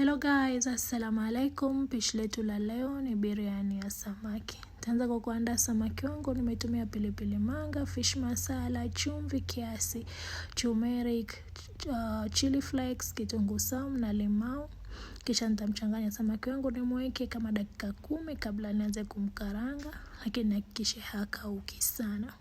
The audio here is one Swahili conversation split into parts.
Hello guys, assalamu alaikum. Pishi letu la leo ni biriani ya samaki. Taanza kwa kuandaa samaki wangu. Nimetumia pilipili manga, fish masala, chumvi kiasi, turmeric, chili flakes, kitunguu saumu na limau. Kisha nitamchanganya samaki wangu nimweke kama dakika 10 kabla nianze kumkaranga, lakini hakikisha hakauki sana.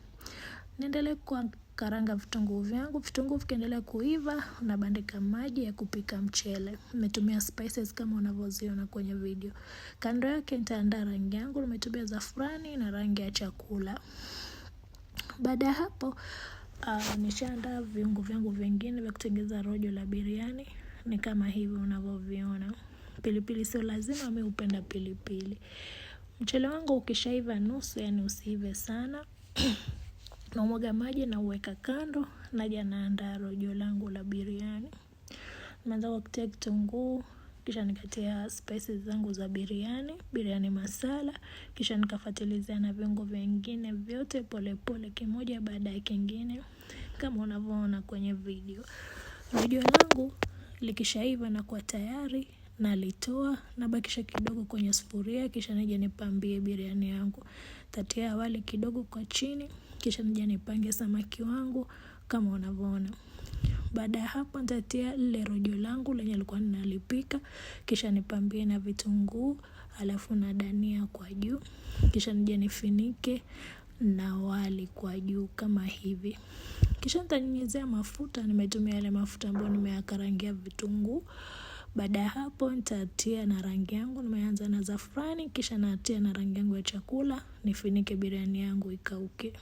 Niendelee kukaranga vitunguu vyangu. Vitunguu vikiendelea kuiva, unabandika maji ya kupika mchele. Nimetumia spices kama unavyoziona kwenye video. Kando yake nitaandaa rangi yangu. Nimetumia zafrani na rangi ya chakula. Baada ya hapo, nishaandaa viungo vyangu vingine vya kutengeneza rojo la biriani. Ni kama hivi unavyoviona. Pilipili sio lazima, mimi hupenda pilipili. Mchele wangu ukishaiva nusu, yani usiive sana. Na umwaga maji na uweka kando, naja naandaa rojo langu la biriani. Nimeanza kwa kutia kitunguu, kisha nikatia spices zangu za biriani masala, kisha nikafuatilizia na viungo vingine vyote pole pole, kimoja baada ya kingine kama unavyoona kwenye video. Rojo langu likishaiva na kuwa tayari, nalitoa nabakisha kidogo kwenye sufuria, kisha nije nipambie biriani yangu. Tatia wali kidogo kwa chini, kisha nije nipange samaki wangu kama unavyoona. Baada ya hapo nitatia ile rojo langu lenye nilikuwa ninalipika, kisha nipambie na vitunguu, alafu na dania kwa juu, kisha nije nifinike na wali kwa juu kama hivi. Kisha nitanyunyizia mafuta. Nimetumia yale mafuta ambayo nimeyakarangia vitunguu. Baada ya hapo nitatia na rangi yangu. Nimeanza na zafrani, kisha natia na rangi yangu ya chakula, nifinike biriani yangu ikauke.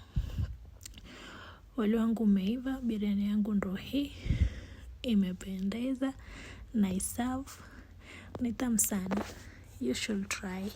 Wali wangu umeiva, biriani yangu ndo hii. Imependeza na iserve. Ni tamu sana. You should try.